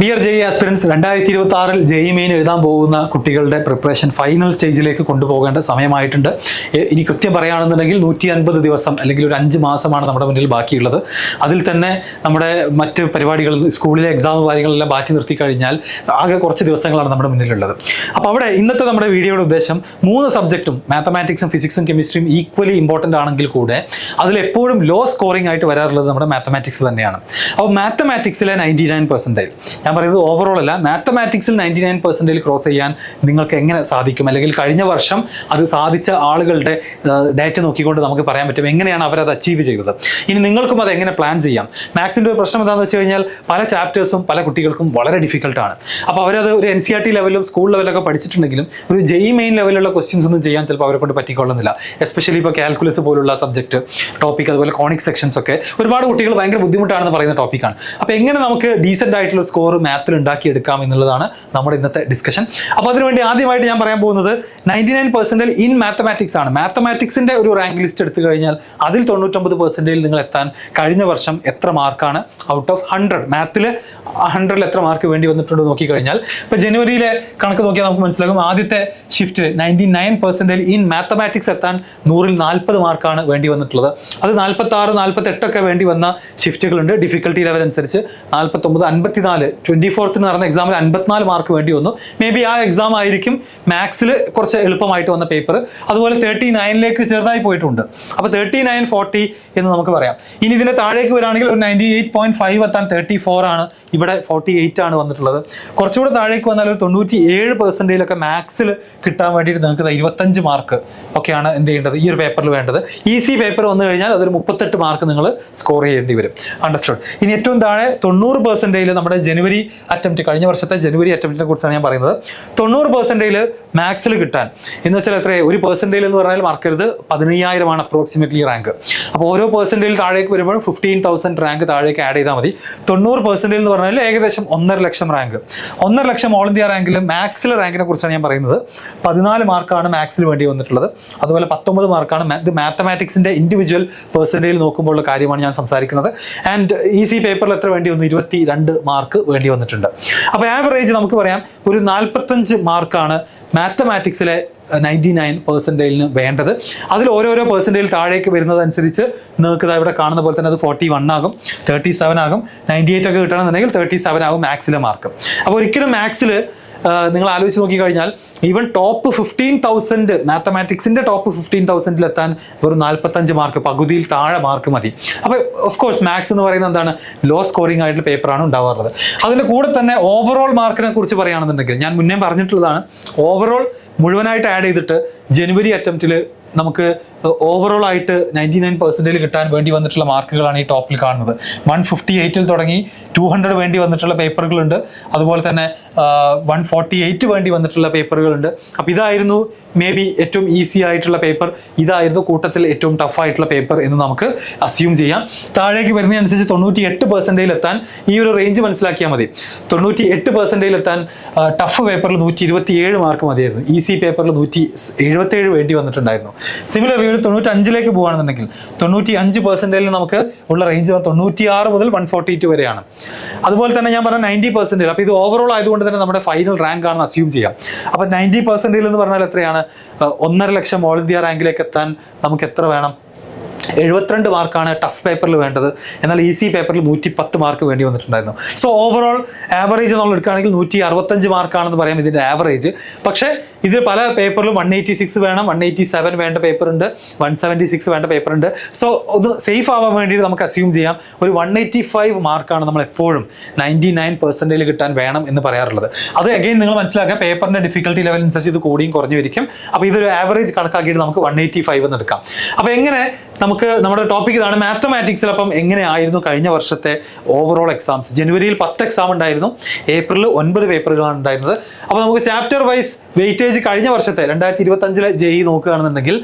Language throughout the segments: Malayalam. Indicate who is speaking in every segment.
Speaker 1: Dear JEE aspirants 2026 JEE main എഴുതാൻ പോകുന്ന കുട്ടികളുടെ പ്രിപ്പറേഷൻ ഫൈനൽ സ്റ്റേജിലേക്ക് കൊണ്ടുപോകേണ്ട സമയമായിട്ടുണ്ട്. ഇനി കൃത്യം പറയുകയാണെന്നുണ്ടെങ്കിൽ 150 ദിവസം അല്ലെങ്കിൽ ഒരു 5 മാസമാണ് നമ്മുടെ മുന്നിൽ ബാക്കിയുള്ളത്. അതിൽ തന്നെ നമ്മുടെ മറ്റ് പരിപാടികൾ, സ്കൂളിലെ എക്സാം കാര്യങ്ങളെല്ലാം മാറ്റി നിർത്തി കഴിഞ്ഞാൽ ആകെ കുറച്ച് ദിവസങ്ങളാണ് നമ്മുടെ മുന്നിലുള്ളത്. അപ്പോൾ അവിടെ ഇന്നത്തെ നമ്മുടെ വീഡിയോയുടെ ഉദ്ദേശം 3 സബ്ജക്റ്റും മാത്തമാറ്റിക്സും ഫിസിക്സും കെമിസ്ട്രിയും ഈക്വലി ഇമ്പോർട്ടൻ്റ് ആണെങ്കിൽ കൂടെ അതിലെപ്പോഴും ലോ സ്കോറിംഗ് ആയിട്ട് വരാറുള്ളത് നമ്മുടെ മാത്തമാറ്റിക്സ് തന്നെയാണ്. അപ്പോൾ മാത്തമാറ്റിക്സിലെ 99% ഞാൻ പറയുന്നത് ഓവറോൾ അല്ല, മാത്തമാറ്റിക്സിൽ 99% ക്രോസ് ചെയ്യാൻ നിങ്ങൾക്ക് എങ്ങനെ സാധിക്കും, അല്ലെങ്കിൽ കഴിഞ്ഞ വർഷം അത് സാധിച്ച ആളുകളുടെ ഡാറ്റ നോക്കിക്കൊണ്ട് നമുക്ക് പറയാൻ പറ്റും എങ്ങനെയാണ് അവരത് അച്ചീവ് ചെയ്തത്. ഇനി നിങ്ങൾക്കും അത് എങ്ങനെ പ്ലാൻ ചെയ്യാം. മാത്സിൻ്റെ ഒരു പ്രശ്നം എന്താണെന്ന് വെച്ച് കഴിഞ്ഞാൽ പല ചാപ്റ്റേഴ്സും പല കുട്ടികൾക്കും വളരെ ഡിഫിക്കൽട്ടാണ്. അപ്പോൾ അവരത് ഒരു NCERT ലെവലും സ്കൂൾ ലെവലൊക്കെ പഠിച്ചിട്ടുണ്ടെങ്കിലും ഒരു ജെഇ മെയിൻ ലെവലുള്ള ക്വസ്റ്റ്യൻസ് ഒന്നും ചെയ്യാൻ ചിലപ്പോൾ അവരെ കൊണ്ട് പറ്റിക്കൊള്ളുന്നില്ല. എസ്പെഷ്യലി ഇപ്പോൾ കാൽക്കുലസ് പോലുള്ള സബ്ജക്റ്റ് ടോപ്പിക്, അതുപോലെ കോണിക് സെക്ഷൻസ് ഒക്കെ ഒരുപാട് കുട്ടികൾ ഭയങ്കര ബുദ്ധിമുട്ടാണെന്ന് പറയുന്ന ടോപ്പിക്കാണ്. അപ്പോൾ എങ്ങനെ നമുക്ക് ഡീസൻ്റ് ആയിട്ടുള്ള സ്കോർ മാത്തിൽ ഉണ്ടാക്കിയെടുക്കാം എന്നുള്ളതാണ് നമ്മുടെ ഇന്നത്തെ ഡിസ്കഷൻ. അപ്പോൾ അതിനുവേണ്ടി ആദ്യമായിട്ട് ഞാൻ പറയാൻ പോകുന്നത് 99% ഇൻ മാത്തമാറ്റിക്സ് ആണ്. മാത്തമാറ്റിക്സിന്റെ ഒരു റാങ്ക് ലിസ്റ്റ് എടുത്തു കഴിഞ്ഞാൽ അതിൽ 99% നിങ്ങൾ എത്താൻ കഴിഞ്ഞ വർഷം എത്ര മാർക്കാണ് ഔട്ട് ഓഫ് 100, മാത്തിൽ 100ൽ എത്ര മാർക്ക് വേണ്ടി വന്നിട്ടുണ്ട് നോക്കിക്കഴിഞ്ഞാൽ ഇപ്പോൾ ജനുവരിയിലെ കണക്ക് നോക്കിയാൽ നമുക്ക് മനസ്സിലാകും. ആദ്യത്തെ ഷിഫ്റ്റ് 99% ഇൻ മാത്തമാറ്റിക്സ് എത്താൻ 100ൽ 40 മാർക്കാണ് വേണ്ടി വന്നിട്ടുള്ളത്. അത് 46, 48 ഒക്കെ വേണ്ടി വന്ന ഷിഫ്റ്റുകളുണ്ട്. ഡിഫിക്കൽട്ടി ലെവൽ അനുസരിച്ച് 49, 54, 24th നടന്ന എക്സാമിൽ 54 മാർക്ക് വേണ്ടി വന്നു. മേ ബി ആ എക്സാം ആയിരിക്കും മാത്സിൽ കുറച്ച് എളുപ്പമായിട്ട് വന്ന പേപ്പർ. അതുപോലെ 39ലേക്ക് ചെറുതായി പോയിട്ടുണ്ട്. അപ്പോൾ 39, 40 എന്ന് നമുക്ക് പറയാം. ഇനി ഇതിൻ്റെ താഴേക്ക് വരികയാണെങ്കിൽ ഒരു 98.5 എത്താൻ 34 ആണ്, ഇവിടെ 48 ആണ് വന്നിട്ടുള്ളത്. കുറച്ചുകൂടെ താഴേക്ക് വന്നാൽ ഒരു 97% മാത്സിൽ കിട്ടാൻ വേണ്ടിയിട്ട് നിങ്ങൾക്ക് 25 മാർക്ക് ഒക്കെയാണ് എന്ത് ചെയ്യേണ്ടത്, ഈ ഒരു പേപ്പറിൽ വേണ്ടത്. ഈസി പേപ്പർ വന്നു കഴിഞ്ഞാൽ അതൊരു 38 മാർക്ക് നിങ്ങൾ സ്കോർ ചെയ്യേണ്ടി വരും. അണ്ടർസ്റ്റുഡ്. ഇനി ഏറ്റവും താഴെ 90% നമ്മുടെ ജനുവരി അറ്റംപ്റ്റ്, കഴിഞ്ഞ വർഷത്തെ ജനുവരി അറ്റംപ്റ്റിനെ കുറിച്ചാണ് ഞാൻ പറയുന്നത്. 90% മാത്സിൽ കിട്ടാൻ എന്ന് വെച്ചാൽ എത്ര, ഒരു പെർസെൻറ്റേജ് എന്ന് പറഞ്ഞാൽ മറക്കരുത് 15,000 ആണ് അപ്രോക്സിമേറ്റ്ലി റാങ്ക്. അപ്പോൾ ഓരോ പെർസെൻറ്റേജിൽ താഴേക്ക് വരുമ്പോഴും 15,000 റാങ്ക് താഴേക്ക് ആഡ് ചെയ്താൽ മതി. 90% എന്ന് പറഞ്ഞാൽ ഏകദേശം 1.5 ലക്ഷം റാങ്ക്. 1.5 ലക്ഷം ഓൾ ഇന്ത്യ റാങ്കിൽ മാത്സിലെ റാങ്കിനെ കുറിച്ചാണ് ഞാൻ പറയുന്നത്. 14 മാർക്കാണ് മാത്സിൽ വേണ്ടി വന്നിട്ടുള്ളത്. അതുപോലെ 19 മാർക്കാണ് ഇത് മാത്തമാറ്റിക്സിൻ്റെ ഇൻഡിവിജ്വൽ പെർസെൻറ്റേജിൽ നോക്കുമ്പോഴുള്ള കാര്യമാണ് ഞാൻ സംസാരിക്കുന്നത്. ആൻഡ് ഈസി പേപ്പറിൽ എത്ര വേണ്ടി വന്നു, 22 മാർക്ക് വേണ്ടി വന്നിട്ടുണ്ട്. അപ്പോൾ ആവറേജ് നമുക്ക് പറയാം ഒരു 45 മാർക്കാണ് മാത്തമാറ്റിക്സിലെ 99% വേണ്ടത്. അതിൽ ഓരോരോ പെർസെൻറ്റേജിൽ താഴേക്ക് വരുന്നതനുസരിച്ച് നിങ്ങൾക്ക് ഇവിടെ കാണുന്ന പോലെ തന്നെ അത് 41 ആകും, 37 ആകും, 98 ഒക്കെ കിട്ടണമെന്നുണ്ടെങ്കിൽ 37 ആകും മാത്സിലെ മാർക്ക്. അപ്പോൾ ഒരിക്കലും മാത്സിൽ നിങ്ങൾ ആലോചിച്ച് നോക്കിക്കഴിഞ്ഞാൽ ഈവൻ ടോപ്പ് 15,000 മാത്തമാറ്റിക്സിൻ്റെ ടോപ്പ് 15,000 എത്താൻ ഒരു 45 മാർക്ക്, പകുതിയിൽ താഴെ മാർക്ക് മതി. അപ്പോൾ ഓഫ് കോഴ്സ് മാത്സ് എന്ന് പറയുന്നത് എന്താണ്, ലോ സ്കോറിംഗ് ആയിട്ടുള്ള പേപ്പറാണ് ഉണ്ടാവാറുള്ളത്. അതിൻ്റെ കൂടെ തന്നെ ഓവറോൾ മാർക്കിനെ കുറിച്ച് പറയുകയാണെന്നുണ്ടെങ്കിൽ ഞാൻ മുന്നേ പറഞ്ഞിട്ടുള്ളതാണ്, ഓവറോൾ മുഴുവനായിട്ട് ആഡ് ചെയ്തിട്ട് ജനുവരി അറ്റംപ്റ്റിൽ നമുക്ക് ഓവറോൾ ആയിട്ട് 99% കിട്ടാൻ വേണ്ടി വന്നിട്ടുള്ള മാർക്കുകളാണ് ഈ ടോപ്പിൽ കാണുന്നത്. 158 തുടങ്ങി 200 വേണ്ടി വന്നിട്ടുള്ള പേപ്പറുകളുണ്ട്. അതുപോലെ തന്നെ 148 വേണ്ടി വന്നിട്ടുള്ള പേപ്പറുകളുണ്ട്. അപ്പോൾ ഇതായിരുന്നു മേ ബി ഏറ്റവും ഈസി ആയിട്ടുള്ള പേപ്പർ, ഇതായിരുന്നു കൂട്ടത്തിൽ ഏറ്റവും ടഫ് ആയിട്ടുള്ള പേപ്പർ എന്ന് നമുക്ക് അസ്യൂം ചെയ്യാം. താഴേക്ക് വരുന്നതനുസരിച്ച് 98% എത്താൻ ഈ ഒരു റേഞ്ച് മനസ്സിലാക്കിയാൽ മതി. 98% എത്താൻ ടഫ് പേപ്പറിൽ 127 മാർക്ക് മതിയായിരുന്നു. ഈസി പേപ്പറിൽ 177 വേണ്ടി വന്നിട്ടുണ്ടായിരുന്നു. സിമിലർ 95ലേക്ക് പോകുകയാണെന്നുണ്ടെങ്കിൽ 95% നമുക്ക് ഉള്ള റേഞ്ച് 96 മുതൽ 142 വരെയാണ്. അതുപോലെ തന്നെ ഞാൻ പറഞ്ഞ 90%. അപ്പോൾ ഇത് ഓവറോൾ ആയതുകൊണ്ട് തന്നെ നമ്മുടെ ഫൈനൽ റാങ്ക് ആണെന്ന് അസ്യൂം ചെയ്യാം. അപ്പോൾ 90% എന്ന് പറഞ്ഞാൽ എത്രയാണ്, 1.5 ലക്ഷം ഓൾ ഇന്ത്യ റാങ്കിലേക്ക് എത്താൻ നമുക്ക് എത്ര വേണം, 72 മാർക്കാണ് ടഫ് പേപ്പറിൽ വേണ്ടത്. എന്നാൽ ഈസി പേപ്പറിൽ 110 മാർക്ക് വേണ്ടി വന്നിട്ടുണ്ടായിരുന്നു. സോ ഓവറോൾ ആവറേജ് നമ്മൾ എടുക്കുകയാണെങ്കിൽ 165 മാർക്കാണെന്ന് പറയാം ഇതിൻ്റെ ആവറേജ്. പക്ഷേ ഇത് പല പേപ്പറിലും 186 വേണം, 187 വേണ്ട പേപ്പറുണ്ട്, 176 വേണ്ട പേപ്പറുണ്ട്. സോ ഒന്ന് സേഫ് ആവാൻ വേണ്ടിയിട്ട് നമുക്ക് അസ്യൂം ചെയ്യാം ഒരു 185 മാർക്കാണ് നമ്മൾ എപ്പോഴും 99% കിട്ടാൻ വേണം എന്ന് പറയാറുള്ളത്. അത് അഗെയിൻ നിങ്ങൾ മനസ്സിലാക്കുക, പേപ്പറിൻ്റെ ഡിഫിക്കൽട്ടി ലെവൽ അനുസരിച്ച് ഇത് കൂടിയും കുറഞ്ഞു വരിക്കും. അപ്പോൾ ഇതൊരു ആവറേജ് കണക്കാക്കിയിട്ട് നമുക്ക് 185 എന്ന് എടുക്കാം. അപ്പോൾ എങ്ങനെ നമുക്ക് നമ്മുടെ ടോപ്പിക് ഇതാണ്, മാത്തമാറ്റിക്സിൽ അപ്പം എങ്ങനെയായിരുന്നു കഴിഞ്ഞ വർഷത്തെ ഓവറോൾ എക്സാംസ്. ജനുവരിയിൽ 10 എക്സാം ഉണ്ടായിരുന്നു, ഏപ്രിലിൽ 9 പേപ്പറുകളാണ് ഉണ്ടായിരുന്നത്. അപ്പോൾ നമുക്ക് ചാപ്റ്റർ വൈസ് വെയിറ്റേജ് കഴിഞ്ഞ വർഷത്തെ 2025 ജെഇ നോക്കുകയാണെന്നുണ്ടെങ്കിൽ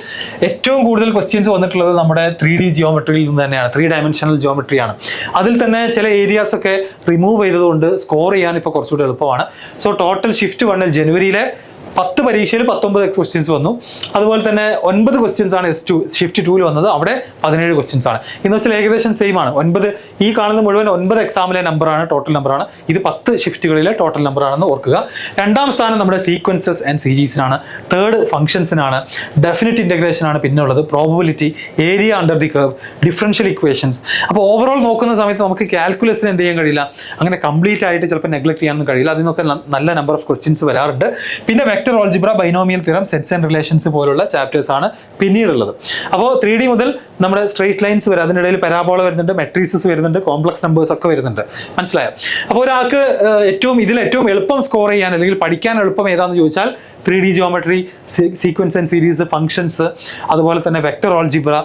Speaker 1: ഏറ്റവും കൂടുതൽ ക്വസ്റ്റ്യൻസ് വന്നിട്ടുള്ളത് നമ്മുടെ 3D ജിയോമെട്രിയിൽ നിന്ന് തന്നെയാണ്, 3 ഡയമെൻഷണൽ ജിയോമെട്രിയാണ്. അതിൽ തന്നെ ചില ഏരിയാസ് ഒക്കെ റിമൂവ് ചെയ്തതുകൊണ്ട് സ്കോർ ചെയ്യാൻ ഇപ്പോൾ കുറച്ചുകൂടി എളുപ്പമാണ്. സോ ടോട്ടൽ ഷിഫ്റ്റ് 1 ജനുവരിയിലെ 10 പരീക്ഷയിൽ 19 ക്വസ്റ്റ്യൻസ് വന്നു. അതുപോലെ തന്നെ 9 ക്വസ്റ്റ്യൻസ് ആണ് S2 ഷിഫ്റ്റ് 2 വന്നത്, അവിടെ 17 ക്വസ്റ്റ്യൻസ് ആണ്. എന്ന് വെച്ചാൽ ഏകദേശം സെയിം ആണ്. 9 ഈ കാണുന്ന മുഴുവൻ 9 എക്സാമിലെ നമ്പറാണ്, ടോട്ടൽ നമ്പറാണ്. ഇത് 10 ഷിഫ്റ്റുകളിലെ ടോട്ടൽ നമ്പർ ആണെന്ന് ഓർക്കുക. രണ്ടാം സ്ഥാനം നമ്മുടെ സീക്വൻസസ് ആൻഡ് സീരീസിനാണ്. തേർഡ് ഫംഗ്ഷൻസിനാണ്. ഡെഫിനിറ്റ് ഇൻ്റഗ്രേഷൻ ആണ് പിന്നെ ഉള്ളത്. Probability, area under the curve, differential equations. അപ്പോൾ ഓവറോൾ നോക്കുന്ന സമയത്ത് നമുക്ക് കാൽക്കുലസിന് എന്ത് ചെയ്യാൻ കഴിയില്ല, അങ്ങനെ കംപ്ലീറ്റ് ആയിട്ട് ചിലപ്പോൾ നെഗ്ലക്ട് ചെയ്യാനൊന്നും കഴിയില്ല. അതിനൊക്കെ നല്ല നമ്പർ ഓഫ് ക്വസ്റ്റ്യൻസ് വരാറുണ്ട്. പിന്നെ vector algebra, binomial theorem, sets and relations പോലുള്ള ചാപ്റ്റേഴ്സ് ആണ് പിന്നീടുള്ളത്. അപ്പോൾ 3D മുതൽ നമ്മുടെ സ്ട്രെയിറ്റ് ലൈൻസ് വരെ, അതിനിടയിൽ പരാബോള വരുന്നുണ്ട്, മെട്രീസസ് വരുന്നുണ്ട്, കോംപ്ലക്സ് നമ്പേഴ്സ് ഒക്കെ വരുന്നുണ്ട്. മനസ്സിലായോ? അപ്പോൾ ഒരാൾക്ക് ഏറ്റവും എളുപ്പം സ്കോർ ചെയ്യാൻ അല്ലെങ്കിൽ പഠിക്കാൻ എളുപ്പം ഏതാണെന്ന് ചോദിച്ചാൽ 3D geometry, sequence and series, functions, അതുപോലെ തന്നെ vector algebra,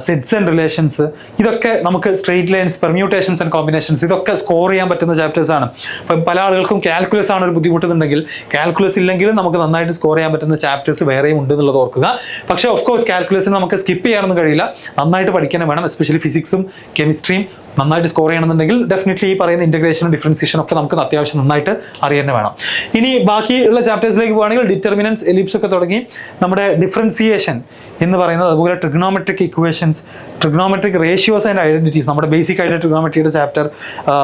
Speaker 1: sets and relations, ഇതൊക്കെ നമുക്ക് straight lines, permutations and combinations, ഇതൊക്കെ സ്കോർ ചെയ്യാൻ പറ്റുന്ന ചാപ്റ്റേഴ്സ് ആണ്. ഇപ്പം പല ആളുകൾക്കും കാൽക്കുലസ് ആണ് ഒരു ബുദ്ധിമുട്ടുന്നുണ്ടെങ്കിൽ, കാൽക്കുലസ് ഇല്ലെങ്കിലും നമുക്ക് നന്നായിട്ട് സ്കോർ ചെയ്യാൻ പറ്റുന്ന ചാപ്റ്റേഴ്സ് വേറെയും ഉണ്ട് എന്നുള്ളത് ഓർക്കുക. പക്ഷേ ഓഫ് കോഴ്സ് കാൽക്കുലസിന് നമുക്ക് സ്കിപ്പ് ചെയ്യാനൊന്നും കഴിയില്ല, നന്നായിട്ട് പഠിക്കാനും വേണം. എസ്പെഷ്യലി ഫിസിക്സും കെമിസ്ട്രിയും നന്നായിട്ട് സ്കോർ ചെയ്യണമെന്നുണ്ടെങ്കിൽ ഡെഫിനറ്റ്ലി ഈ പറയുന്ന ഇൻ്റഗ്രേഷനും ഡിഫറൻസിയേഷനും ഒക്കെ നമുക്ക് അത്യാവശ്യം നന്നായിട്ട് അറിയാൻ വേണം. ഇനി ബാക്കിയുള്ള ചാപ്റ്റേഴ്സിലേക്ക് പോകുകയാണെങ്കിൽ ഡിറ്റർമിനൻസ്, എലിപ്സ് ഒക്കെ തുടങ്ങി നമ്മുടെ ഡിഫറൻസിയേഷൻ എന്ന് പറയുന്നത്, അതുപോലെ trigonometric equations, trigonometric ratios and identities, നമ്മുടെ ബേസിക് ആയിട്ട് ട്രിഗ്നോമെട്രിയുടെ ചാപ്റ്റർ,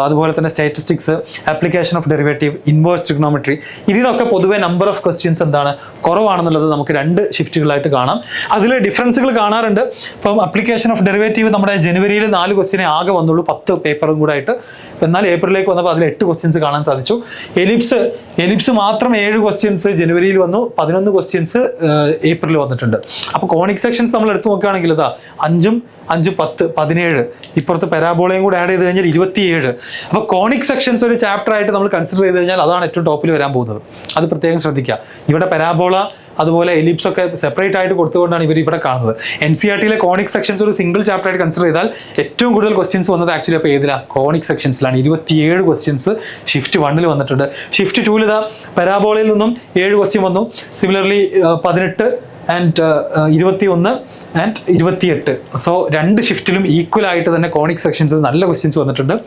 Speaker 1: അതുപോലെ തന്നെ statistics, application of derivative, inverse trigonometry, ഇതിനൊക്കെ പൊതുവെ നമ്പർ ഓഫ് ക്വസ്റ്റ്യൻസ് എന്താണ് കുറവാണെന്നുള്ളത് നമുക്ക് 2 ഷിഫ്റ്റുകളായിട്ട് കാണാം. അതിൽ ഡിഫറൻസുകൾ കാണാറുണ്ട്. ഇപ്പം ആപ്ലിക്കേഷൻ ഓഫ് ഡെറിവേറ്റീവ് നമ്മുടെ ജനുവരിയിൽ 4 ക്വസ്റ്റ്യനെ ആകെ വന്നുള്ളൂ, 10 പേപ്പറും കൂടെ ആയിട്ട്. എന്നാൽ ഏപ്രിലേക്ക് വന്നപ്പോൾ അതിൽ 8 ക്വസ്റ്റ്യൻസ് കാണാൻ സാധിച്ചു. എലിപ്സ് മാത്രം 7 ക്വസ്റ്റ്യൻസ് ജനുവരിയിൽ വന്നു, 11 ക്വസ്റ്റ്യൻസ് ഏപ്രിൽ വന്നിട്ടുണ്ട്. അപ്പോൾ കോണിക് സെക്ഷൻസ് നമ്മൾ എടുത്തു നോക്കുകയാണെങ്കിൽ ഇതാ 5, 10, 17, ഇപ്പുറത്ത് പരാബോളയും കൂടെ ആഡ് ചെയ്ത് കഴിഞ്ഞാൽ 27. അപ്പോൾ കോണിക് സെക്ഷൻസ് ഒരു ചാപ്റ്റർ ആയിട്ട് നമ്മൾ കൺസിഡർ ചെയ്ത് കഴിഞ്ഞാൽ അതാണ് ഏറ്റവും ടോപ്പിൽ വരാൻ പോകുന്നത്. അത് പ്രത്യേകം ശ്രദ്ധിക്കുക. ഇവിടെ പരാബോള അതുപോലെ എലിപ്സ് ഒക്കെ സെപ്പറേറ്റ് ആയിട്ട് കൊടുത്തുകൊണ്ടാണ് ഇവർ ഇവിടെ കാണുന്നത്. NCERTയിലെ കോണിക് സെക്ഷൻസ് ഒരു സിംഗിൾ ചാപ്റ്റർ ആയിട്ട് കൺസിഡർ ചെയ്താൽ ഏറ്റവും കൂടുതൽ ക്വസ്റ്റ്യൻസ് വന്നത് ആക്ച്വലി അപ്പോൾ ഏതിലാണ്, കോണിക് സെക്ഷൻസിലാണ്. 27 ക്വസ്റ്റ്യൻസ് ഷിഫ്റ്റ് 1 വന്നിട്ടുണ്ട്. ഷിഫ്റ്റ് 2 ഇതാ പരാബോളയിൽ നിന്നും 7 ക്വസ്റ്റ്യൻ വന്നു. Similarly 18 and 21 and 28. സോ 2 ഷിഫ്റ്റിലും ഈക്വൽ ആയിട്ട് തന്നെ കോണിക് സെക്ഷൻസ് നല്ല ക്വസ്റ്റ്യൻസ് വന്നിട്ടുണ്ട്.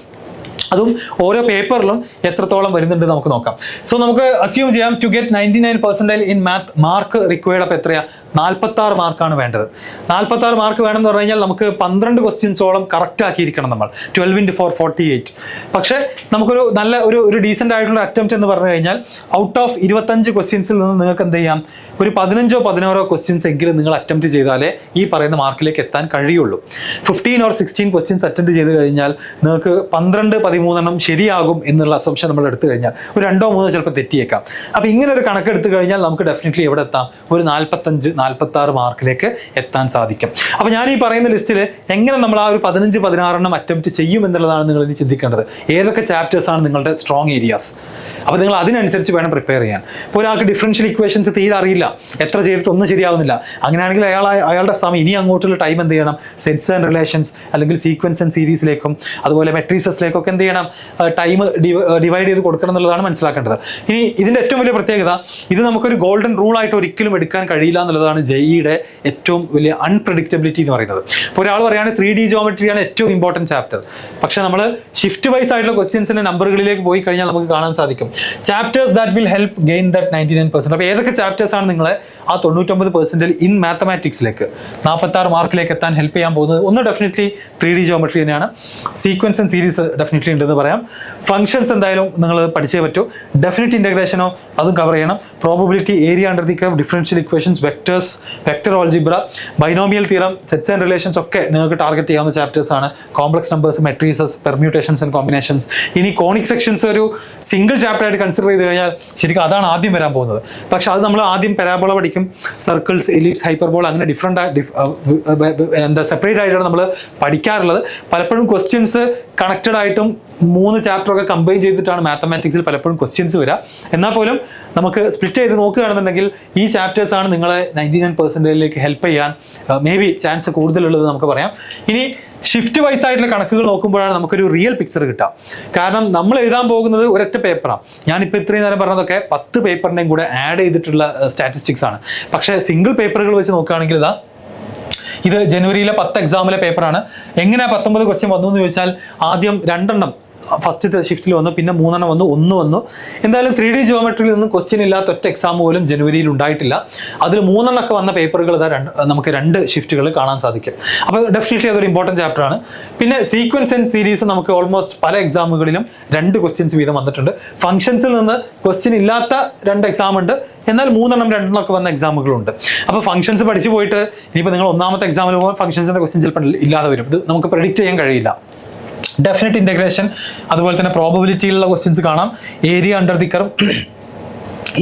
Speaker 1: അതും ഓരോ പേപ്പറിലും എത്രത്തോളം വരുന്നുണ്ട് നമുക്ക് നോക്കാം. സോ നമുക്ക് അസ്യൂം ചെയ്യാം to get 99% in math mark required. അപ്പോൾ എത്രയാ, 46 മാർക്കാണ് വേണ്ടത്. 46 മാർക്ക് വേണമെന്ന് പറഞ്ഞു കഴിഞ്ഞാൽ നമുക്ക് 12 ക്വസ്റ്റ്യൻസോളം കറക്റ്റ് ആക്കിയിരിക്കണം നമ്മൾ. 12 × 4 48. പക്ഷേ നമുക്കൊരു നല്ല ഒരു ഡീസൻ്റ് ആയിട്ടുള്ള അറ്റംപ്റ്റ് എന്ന് പറഞ്ഞു കഴിഞ്ഞാൽ ഔട്ട് ഓഫ് 25 ക്വസ്റ്റ്യൻസിൽ നിന്ന് നിങ്ങൾക്ക് എന്ത് ചെയ്യാം, ഒരു 15 or 16 ക്വസ്റ്റ്യൻസ് എങ്കിലും നിങ്ങൾ അറ്റംപ്റ്റ് ചെയ്താലേ ഈ പറയുന്ന മാർക്കിലേക്ക് എത്താൻ കഴിയുള്ളൂ. 15 or 16 ക്വസ്റ്റ്യൻസ് അറ്റൻഡ് ചെയ്ത് കഴിഞ്ഞാൽ നിങ്ങൾക്ക് 12, 13 ശരിയാകും എന്നുള്ള അസംഷൻ നമ്മൾ എടുത്തു കഴിഞ്ഞാൽ ഒരു 2 or 3 ചിലപ്പോൾ തെറ്റിയേക്കാം. അപ്പോൾ ഇങ്ങനെ ഒരു കണക്കെടുത്ത് കഴിഞ്ഞാൽ നമുക്ക് ഡെഫിനറ്റ്ലി എവിടെ എത്താം, ഒരു 45, 46 മാർക്കിലേക്ക് എത്താൻ സാധിക്കും. അപ്പോൾ ഞാൻ ഈ പറയുന്ന ലിസ്റ്റിൽ എങ്ങനെ നമ്മൾ ആ ഒരു 15, 16 അറ്റംപ്റ്റ് ചെയ്യും എന്നുള്ളതാണ് നിങ്ങൾ ഇനി ചിന്തിക്കേണ്ടത്. ഏതൊക്കെ ചാപ്റ്റേഴ്സാണ് നിങ്ങളുടെ സ്ട്രോങ് ഏരിയാസ്, അപ്പോൾ നിങ്ങൾ അതിനനുസരിച്ച് വേണം പ്രിപ്പയർ ചെയ്യാൻ. ഇപ്പോൾ ഒരാൾക്ക് ഡിഫറൻഷ്യൽ ഇക്വേഷൻസ് തീരെ അറിയില്ല, എത്ര ചെയ്തിട്ട് ഒന്നും ശരിയാവുന്നില്ല. അങ്ങനെയാണെങ്കിൽ അയാളുടെ സമയം ഇനി അങ്ങോട്ടുള്ള ടൈം എന്ത് ചെയ്യണം, സെറ്റ്സ് ആൻഡ് റിലേഷൻസ് അല്ലെങ്കിൽ സീക്വൻസ് ആൻഡ് സീരീസിലേക്കും അതുപോലെ മെട്രീസസിലേക്കൊക്കെ എന്ത് ചെയ്യണം, ടൈം ഡിവൈഡ് ചെയ്ത് കൊടുക്കണം എന്നുള്ളതാണ് മനസ്സിലാക്കേണ്ടത്. ഇനി ഇതിൻ്റെ ഏറ്റവും വലിയ പ്രത്യേകത, ഇത് നമുക്കൊരു ഗോൾഡൻ റൂൾ ആയിട്ട് ഒരിക്കലും എടുക്കാൻ കഴിയില്ല എന്നുള്ളതാണ് JEEയുടെ ഏറ്റവും വലിയ അൺപ്രഡിക്റ്റബിലിറ്റി എന്ന് പറയുന്നത്. ഇപ്പോൾ ഒരാൾ പറയുകയാണെങ്കിൽ 3D ജിയോമെട്രിയാണ് ഏറ്റവും ഇമ്പോർട്ടൻറ്റ് ചാപ്റ്റർ. പക്ഷേ നമ്മൾ ഷിഫ്റ്റ് വൈസ് ആയിട്ടുള്ള ക്വസ്റ്റ്യൻസിൻ്റെ നമ്പറുകളിലേക്ക് പോയി കഴിഞ്ഞാൽ നമുക്ക് കാണാൻ സാധിക്കും chapters that will help gain that 99%. അപ്പോൾ ഏതൊക്കെ ചാപ്റ്റേഴ്സ് ആണ് നിങ്ങളെ ആ 99% ഇൻ മാത്തമാറ്റിക്സിലേക്ക് 46 മാർക്കിലേക്ക് എത്താൻ ഹെൽപ്പ് ചെയ്യാൻ പോകുന്നത്? ഒന്ന് ഡെഫിനറ്റ്ലി 3D ജിയോമെട്രി തന്നെയാണ്. സീക്വൻസ് ആൻഡ് സീരീസ് ഡെഫിനറ്റ്ലി ഉണ്ടെന്ന് പറയാം. ഫംഗ്ഷൻസ് എന്തായാലും നിങ്ങൾ പഠിച്ചേ പറ്റൂ. ഡെഫിനിറ്റ് ഇൻ്റഗ്രേഷനോ അതും കവർ ചെയ്യണം. Probability, area under the curve, differential equations, vectors, vector algebra, binomial theorem, sets and relations ഒക്കെ നിങ്ങൾക്ക് ടാർഗറ്റ് ചെയ്യാവുന്ന ചാപ്റ്റേഴ്സ് ആണ്. Complex numbers, matrices, permutations and combinations. ഇനി കോണിക് സെക്ഷൻസ് ഒരു സിംഗിൾ ചാപ്റ്റർ ആയിട്ട് കൺസിഡർ ചെയ്ത് കഴിഞ്ഞാൽ ശരിക്കും അതാണ് ആദ്യം വരാൻ പോകുന്നത്. പക്ഷെ അത് നമ്മൾ ആദ്യം പരാബോള പഠിക്കും, സർക്കിൾസ്, എലിപ്സ്, ഹൈപ്പർബോള, അങ്ങനെ എന്താ സെപ്പറേറ്റ് ആയിട്ടാണ് നമ്മൾ പഠിക്കാറുള്ളത്. പലപ്പോഴും ക്വസ്റ്റ്യൻസ് കണക്റ്റഡ് ആയിട്ടും 3 ചാപ്റ്ററൊക്കെ കമ്പൈൻ ചെയ്തിട്ടാണ് മാത്തമാറ്റിക്സിൽ പലപ്പോഴും ക്വസ്റ്റ്യൻസ് വരിക. എന്നാൽ പോലും നമുക്ക് സ്പ്ലിറ്റ് ചെയ്ത് നോക്കുകയാണെന്നുണ്ടെങ്കിൽ ഈ ചാപ്റ്റേഴ്സാണ് നിങ്ങളെ 99%ലേക്ക് ഹെൽപ്പ് ചെയ്യാൻ മേ ബി ചാൻസ് കൂടുതലുള്ളത് നമുക്ക് പറയാം. ഇനി ഷിഫ്റ്റ് വൈസ് ആയിട്ടുള്ള കണക്കുകൾ നോക്കുമ്പോഴാണ് നമുക്കൊരു റിയൽ പിക്ചർ കിട്ടുക. കാരണം നമ്മൾ എഴുതാൻ പോകുന്നത് ഒരൊറ്റ പേപ്പറാണ്. ഞാനിപ്പോൾ ഇത്രയും നേരം പറഞ്ഞതൊക്കെ 10 പേപ്പറിൻ്റെയും കൂടെ ആഡ് ചെയ്തിട്ടുള്ള സ്റ്റാറ്റിസ്റ്റിക്സ് ആണ്. പക്ഷേ സിംഗിൾ പേപ്പറുകൾ വെച്ച് നോക്കുകയാണെങ്കിൽ ഇത് ജനുവരിയിലെ 10 എക്സാമിലെ പേപ്പറാണ്. എങ്ങനെ 19 ക്വസ്റ്റ്യൻ വന്നു എന്ന് ചോദിച്ചാൽ ആദ്യം 2 ഫസ്റ്റത്തെ ഷിഫ്റ്റിൽ വന്നു, പിന്നെ 3 വന്നു, 1 വന്നു. എന്തായാലും 3D ജിയോമെട്രിയിൽ നിന്നും ക്വസ്റ്റ്യൻ ഇല്ലാത്ത ഒറ്റ എക്സാം പോലും ജനുവരിയിൽ ഉണ്ടായിട്ടില്ല. അതിൽ 3 ഒക്കെ വന്ന പേപ്പറുകൾ നമുക്ക് 2 ഷിഫ്റ്റുകൾ കാണാൻ സാധിക്കും. അപ്പോൾ ഡെഫിനറ്റ്ലി അതൊരു ഇമ്പോർട്ടൻറ്റ് ചാപ്റ്ററാണ്. പിന്നെ സീക്വൻസ് ആൻഡ് സീരീസ് നമുക്ക് ഓൾമോസ്റ്റ് പല എക്സാമുകളിലും 2 ക്വസ്റ്റ്യൻസ് വീതം വന്നിട്ടുണ്ട്. ഫംഗ്ഷൻസിൽ നിന്ന് ക്വസ്റ്റ്യൻ ഇല്ലാത്ത 2 എക്സാം ഉണ്ട്, എന്നാൽ 3 2 ഒക്കെ വന്ന എക്സാമുകളുണ്ട്. അപ്പോൾ ഫംഗ്ഷൻസ് പഠിച്ചു പോയിട്ട് ഇനിയിപ്പോൾ നിങ്ങൾ ഒന്നാമത്തെ എക്സാമിൽ പോകുമ്പോൾ ഫംഗ്ഷൻസിൻ്റെ ക്വസ്റ്റ്യൻ ചിലപ്പോൾ ഇല്ലാതെ വരും. ഇത് നമുക്ക് പ്രെഡിക്റ്റ് ചെയ്യാൻ കഴിയില്ല. ഡെഫിനറ്റ് ഇൻ്റഗ്രേഷൻ, അതുപോലെ തന്നെ പ്രോബബിലിറ്റിയിലുള്ള ക്വസ്റ്റ്യൻസ് കാണാം. ഏരിയ അണ്ടർ ദി കർവ്,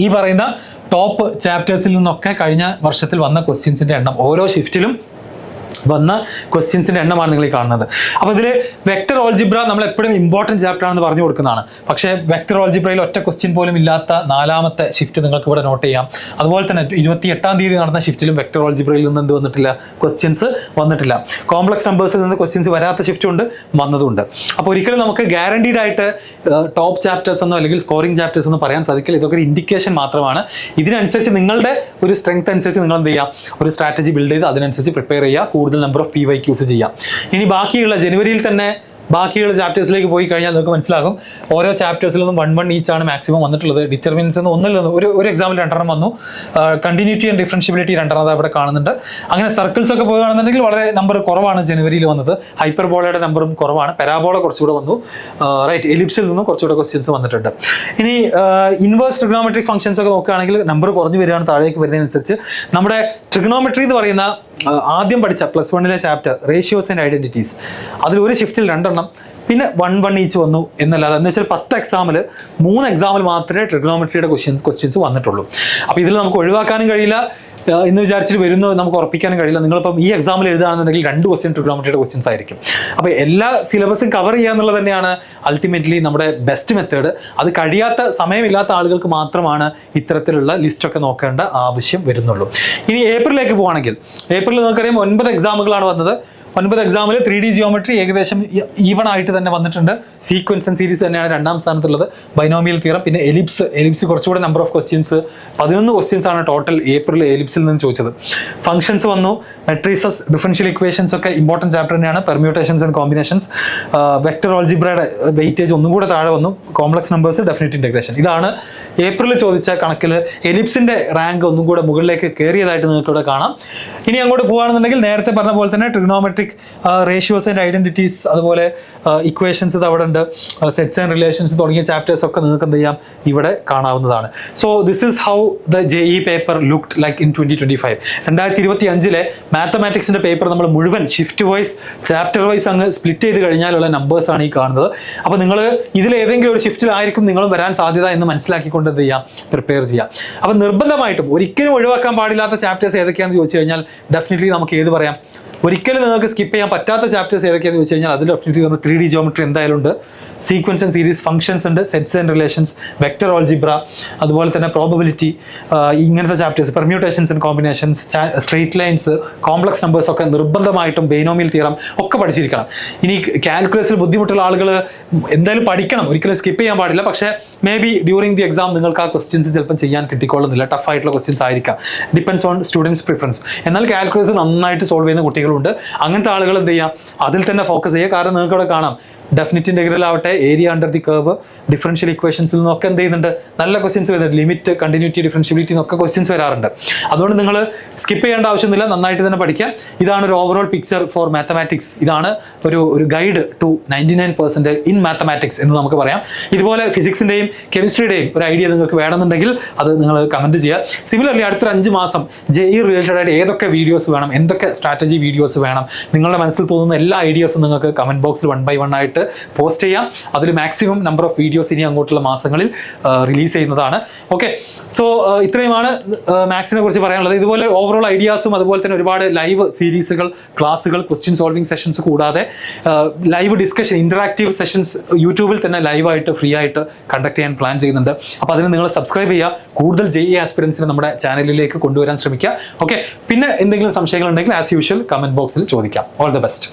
Speaker 1: ഈ പറയുന്ന ടോപ്പ് ചാപ്റ്റേഴ്സിൽ നിന്നൊക്കെ കഴിഞ്ഞ വർഷത്തിൽ വന്ന ക്വസ്റ്റ്യൻസിൻ്റെ എണ്ണം, ഓരോ ഷിഫ്റ്റിലും വന്ന ക്വസ്റ്റ്യൻസിൻ്റെ എണ്ണമാണ് നിങ്ങൾ ഈ കാണുന്നത്. അപ്പോൾ ഇതിൽ വെക്ടർ ഓൾജിബ്ര നമ്മൾ എപ്പോഴും ഇമ്പോർട്ടൻറ്റ് ചാപ്റ്റർ ആണെന്ന് പറഞ്ഞു കൊടുക്കുന്നതാണ്. പക്ഷേ വെക്ടർ ഓൾജിബ്രയിൽ ഒറ്റ ക്വസ്റ്റ്യൻ പോലും ഇല്ലാത്ത 4ാമത്തെ ഷിഫ്റ്റ് നിങ്ങൾക്ക് ഇവിടെ നോട്ട് ചെയ്യാം. അതുപോലെ തന്നെ 28-ാം തീയതി നടന്ന ഷിഫ്റ്റിലും വെക്ടർ ഓൾജിബ്രയിൽ നിന്ന് എന്ത് വന്നിട്ടില്ല, ക്വസ്റ്റ്യൻസ് വന്നിട്ടില്ല. കോംപ്ലക്സ് നമ്പേഴ്സിൽ നിന്ന് ക്വസ്റ്റ്യൻസ് വരാത്ത ഷിഫ്റ്റ് ഉണ്ട്, വന്നതുണ്ട്. അപ്പോൾ ഒരിക്കലും നമുക്ക് ഗ്യാരണ്ടീഡ് ആയിട്ട് ടോപ്പ് ചാപ്റ്റേഴ്സ് എന്നോ അല്ലെങ്കിൽ സ്കോറിംഗ് ചാപ്റ്റേഴ്സ് ഒന്നും പറയാൻ സാധിക്കില്ല. ഇതൊക്കെ ഒരു ഇൻഡിക്കേഷൻ മാത്രമാണ്. ഇതിനനുസരിച്ച് നിങ്ങളുടെ ഒരു സ്ട്രെങ്ത് അനുസരിച്ച് നിങ്ങൾ എന്ത് ചെയ്യാം, ഒരു സ്ട്രാറ്റജി ബിൽഡ് ചെയ്ത് അതിനനുസരിച്ച് പ്രിപ്പയർ ചെയ്യുക. കൂടുതൽ നമ്പർ ഓഫ് PYQs ചെയ്യാം. ഇനി ബാക്കിയുള്ള ജനുവരിയിൽ തന്നെ ബാക്കിയുള്ള ചാപ്റ്റേഴ്സിലേക്ക് പോയി കഴിഞ്ഞാൽ നിങ്ങൾക്ക് മനസ്സിലാകും ഓരോ ചാപ്റ്റേഴ്സിൽ നിന്നും 1 ഈച്ച് ആണ് മാക്സിമം വന്നിട്ടുള്ളത്. ഡിറ്റർമിനൻസ് ഒന്നിൽ നിന്ന് ഒരു എക്സാമിൽ 2 വന്നു. കണ്ടിന്യൂറ്റി ആൻഡ് ഡിഫറൻഷ്യബിലിറ്റി 2 അവിടെ കാണുന്നുണ്ട്. അങ്ങനെ സർക്കിൾസ് ഒക്കെ പോകുകയാണെന്നുണ്ടെങ്കിൽ വളരെ നമ്പർ കുറവാണ് ജനുവരിയിൽ വന്നത്. ഹൈപ്പർബോളയുടെ നമ്പറും കുറവാണ്. പാരാബോള കുറച്ചുകൂടെ വന്നു. റൈറ്റ്, എലിപ്സിൽ നിന്നും കുറച്ചുകൂടെ ക്വസ്റ്റ്യൻസ് വന്നിട്ടുണ്ട്. ഇനി ഇൻവേഴ്സ് ട്രിഗണോമെട്രിക് ഫംഗ്ഷൻസ് ഒക്കെ നോക്കുകയാണെങ്കിൽ നമ്പർ കുറഞ്ഞു വരികയാണ് താഴേക്ക് വരുന്നതിനനുസരിച്ച്. നമ്മുടെ ട്രിഗണോമെട്രി എന്ന് പറയുന്ന ആദ്യം പഠിച്ച +1 ചാപ്റ്റർ റേഷ്യോസ് ആൻഡ് ഐഡന്റിറ്റീസ്, അതിൽ ഒരു ഷിഫ്റ്റിൽ 2 പിന്നെ 1 ഈച്ച് വന്നു എന്നല്ലാതെ, എന്ന് വെച്ചാൽ 10 എക്സാമിൽ 3 എക്സാമിൽ മാത്രമേ ട്രിഗണോമെട്രിയുടെ ക്വസ്റ്റ്യൻസ് വന്നിട്ടുള്ളൂ. അപ്പോൾ ഇതിൽ നമുക്ക് ഒഴിവാക്കാനും കഴിയില്ല എന്ന് വിചാരിച്ചിട്ട് വരുന്നു നമുക്ക് ഉറപ്പിക്കാനും കഴിയില്ല. നിങ്ങളിപ്പം ഈ എക്സാമിൽ എഴുതുകയാണെന്നുണ്ടെങ്കിൽ 2 ക്വസ്റ്റ്യൻ ട്രിഗണോമെട്രിയുടെ ക്വസ്റ്റ്യൻസ് ആയിരിക്കും. അപ്പോൾ എല്ലാ സിലബസും കവർ ചെയ്യുക എന്നുള്ളത് തന്നെയാണ് അൾട്ടിമേറ്റ്ലി നമ്മുടെ ബെസ്റ്റ് മെത്തേഡ്. അത് കഴിയാത്ത സമയമില്ലാത്ത ആളുകൾക്ക് മാത്രമാണ് ഇത്തരത്തിലുള്ള ലിസ്റ്റൊക്കെ നോക്കേണ്ട ആവശ്യം വരുന്നുള്ളൂ. ഇനി ഏപ്രിലേക്ക് പോവുകയാണെങ്കിൽ, ഏപ്രിൽ നമുക്കറിയാം 9 എക്സാമുകളാണ് വന്നത്. 9 എക്സാമിൽ 3D ജിയോമെട്രി ഏകദേശം ഈവൺ ആയിട്ട് തന്നെ വന്നിട്ടുണ്ട്. സീക്വൻസ് ആൻഡ് സീരീസ് തന്നെയാണ് 2ാം സ്ഥാനത്തുള്ളത്. ബൈനോമിയൽ തിയറം, പിന്നെ എലിപ്സ് കുറച്ചുകൂടെ നമ്പർ ഓഫ് ക്വസ്റ്റ്യൻസ്, 11 ക്വസ്റ്റ്യൻസ് ആണ് ടോട്ടൽ ഏപ്രിൽ എലിപ്സിൽ നിന്ന് ചോദിച്ചത്. ഫംഗ്ഷൻസ് വന്നു, മെട്രീസസ്, ഡിഫറൻഷ്യൽ ഇക്വേഷൻസ് ഒക്കെ ഇമ്പോർട്ടൻറ്റ് ചാപ്റ്റർ തന്നെയാണ്. പെർമ്യൂട്ടേഷൻസ് ആൻഡ് കോമ്പിനേഷൻസ്, വെക്ടർ ഓൾജിബ്രയുടെ വെയിറ്റേജ് ഒന്നും കൂടെ താഴെ വന്നു. Complex numbers, definite integration. ഇതാണ് ഏപ്രിൽ ചോദിച്ച കണക്കിൽ എലിപ്സിൻ്റെ റാങ്ക് ഒന്നും കൂടെ മുകളിലേക്ക് കയറിയതായിട്ട് നിങ്ങൾക്ക് ഇവിടെ കാണാം. ഇനി അങ്ങോട്ട് പോകുകയാണെന്നുണ്ടെങ്കിൽ നേരത്തെ പറഞ്ഞ പോലെ തന്നെ ട്രിഗണോമെട്രി റേഷ്യോസ് ആൻഡ് ഐഡന്റിറ്റീസ്, അതുപോലെ ഇക്വേഷൻസ് ഇത് അവിടെ ഉണ്ട്. സെറ്റ്സ് ആൻഡ് റിലേഷൻസ് തുടങ്ങിയ ചാപ്റ്റേഴ്സ് ഒക്കെ നിങ്ങൾക്ക് എന്ത് ചെയ്യാം, ഇവിടെ കാണാവുന്നതാണ്. So this is how the JEE paper looked like in 2025. 2025 മാത്തമാറ്റിക്സിന്റെ പേപ്പർ നമ്മൾ മുഴുവൻ ഷിഫ്റ്റ് വൈസ്, ചാപ്റ്റർ വൈസ് അങ്ങ് സ്പ്ലിറ്റ് ചെയ്ത് കഴിഞ്ഞാലുള്ള നമ്പേഴ്സാണ് ഈ കാണുന്നത്. അപ്പോൾ നിങ്ങൾ ഇതിലേതെങ്കിലും ഒരു ഷിഫ്റ്റിലായിരിക്കും നിങ്ങളും വരാൻ സാധ്യത എന്ന് മനസ്സിലാക്കിക്കൊണ്ട് എന്ത് ചെയ്യാം, പ്രിപ്പയർ ചെയ്യാം. അപ്പോൾ നിർബന്ധമായിട്ടും ഒരിക്കലും ഒഴിവാക്കാൻ പാടില്ലാത്ത ചാപ്റ്റേഴ്സ് ഏതൊക്കെയാണെന്ന് ചോദിച്ചു കഴിഞ്ഞാൽ ഡെഫിനറ്റ്ലി നമുക്ക് ഏത് പറയാം, ഒരിക്കലും നിങ്ങൾക്ക് സ്കിപ്പ് ചെയ്യാൻ പറ്റാത്ത ചാപ്റ്റേഴ്സ് ഏതൊക്കെയാണെന്ന് ചോദിച്ചു കഴിഞ്ഞാൽ അതിൽ ഡെഫിനറ്റ്ലി നമ്മൾ 3D ജിയോമെട്രി എന്തായാലും ഉണ്ട്, സീക്വൻസ് ആൻഡ് സീരീസ്, ഫംഗ്ഷൻസ് ഉണ്ട്, sets and relations, vector algebra, അതുപോലെ തന്നെ പ്രോബബിലിറ്റി, ഇങ്ങനത്തെ chapters, permutations and combinations, straight lines, complex numbers ഒക്കെ നിർബന്ധമായിട്ടും ബൈനോമിയൽ തിയറം ഒക്കെ പഠിച്ചിരിക്കണം. ഇനി കാൽക്കുലസിൽ ബുദ്ധിമുട്ടുള്ള ആളുകൾ എന്തായാലും പഠിക്കണം, ഒരിക്കലും സ്കിപ്പ് ചെയ്യാൻ പാടില്ല. പക്ഷേ may be during the exam നിങ്ങൾക്ക് ആ ക്വസ്റ്റ്യൻസ് ചിലപ്പോൾ ചെയ്യാൻ കിട്ടിക്കൊള്ളുന്നില്ല, ടഫ് ആയിട്ടുള്ള ക്വസ്റ്റ്യൻസ് ആയിരിക്കാം, ഡിപ്പെൻസ് ഓൺ സ്റ്റുഡൻസ് പ്രിഫറൻസ്. എന്നാൽ കാൽക്കുലസ് നന്നായിട്ട് സോൾവ് ചെയ്യുന്ന കുട്ടികളുണ്ട്. അങ്ങനത്തെ ആളുകൾ എന്ത് ചെയ്യാം, അതിൽ തന്നെ ഫോക്കസ് ചെയ്യുക. കാരണം നിങ്ങൾക്ക് ഇവിടെ കാണാം ഡെഫിനിറ്റ് ഇന്റഗ്രൽ ആവട്ടെ, area under the curve, differential ഇക്വേഷൻസിൽ നിന്നൊക്കെ എന്ത് ചെയ്യുന്നുണ്ട്, നല്ല ക്വസ്റ്റ്യൻസ് വരുന്നുണ്ട്. ലിമിറ്റ്, കണ്ടിന്യൂറ്റി, ഡിഫറൻഷ്യബിലിറ്റി എന്നൊക്കെ ക്വസ്റ്റ്യൻസ് വരാറുണ്ട്. അതുകൊണ്ട് നിങ്ങൾ സ്കിപ്പ് ചെയ്യേണ്ട ആവശ്യമൊന്നുമില്ല, നന്നായിട്ട് തന്നെ പഠിക്കാം. ഇതാണ് ഒരു ഓവറോൾ പിക്ചർ ഫോർ മാത്തമാറ്റിക്സ്. ഇതാണ് ഒരു ഗൈഡ് ടു 99% ഇൻ മാത്തമാറ്റിക്സ് എന്ന് നമുക്ക് പറയാം. ഇതുപോലെ ഫിസിക്സിൻ്റെയും കെമിസ്ട്രിയുടെയും ഒരു ഐഡിയ നിങ്ങൾക്ക് വേണമെന്നുണ്ടെങ്കിൽ അത് നിങ്ങൾ കമൻറ്റ് ചെയ്യുക. സിമിലർലി അടുത്തൊരു 5 മാസം JEE റിലേറ്റഡ് ആയിട്ട് ഏതൊക്കെ വീഡിയോസ് വേണം, എന്തൊക്കെ സ്ട്രാറ്റജി വീഡിയോസ് വേണം, നിങ്ങളുടെ മനസ്സിൽ തോന്നുന്ന എല്ലാ ഐഡിയാസും നിങ്ങൾക്ക് കമൻറ്റ് ബോക്സിൽ 1 by 1 ആയിട്ട് പോസ്റ്റ് ചെയ്യാം. അതിൽ മാക്സിമം നമ്പർ ഓഫ് വീഡിയോസ് ഇനി അങ്ങോട്ടുള്ള മാസങ്ങളിൽ റിലീസ് ചെയ്യുന്നതാണ്. ഓക്കെ, സോ ഇത്രയുമാണ് മാത്സിനെ കുറിച്ച് പറയാനുള്ളത്. ഇതുപോലെ ഓവറോൾ ഐഡിയാസും അതുപോലെ തന്നെ ഒരുപാട് ലൈവ് സീരീസുകൾ, ക്ലാസ്സുകൾ, ക്വസ്റ്റ്യൻ സോൾവിംഗ് സെഷൻസ് കൂടാതെ ലൈവ് ഡിസ്കഷൻ, ഇന്ററാക്റ്റീവ് സെഷൻസ് യൂട്യൂബിൽ തന്നെ ലൈവായിട്ട് ഫ്രീ ആയിട്ട് കണ്ടക്ട് ചെയ്യാൻ പ്ലാൻ ചെയ്യുന്നുണ്ട്. അപ്പോൾ അതിന് നിങ്ങൾ സബ്സ്ക്രൈബ് ചെയ്യുക. കൂടുതൽ JEE ആസ്പിറൻസിനെ നമ്മുടെ ചാനലിലേക്ക് കൊണ്ടുവരാൻ ശ്രമിക്കുക. ഓക്കെ, പിന്നെ എന്തെങ്കിലും സംശയങ്ങൾ ഉണ്ടെങ്കിൽ ആസ് യൂഷ്വൽ കമന്റ് ബോക്സിൽ ചോദിക്കാം. All the best.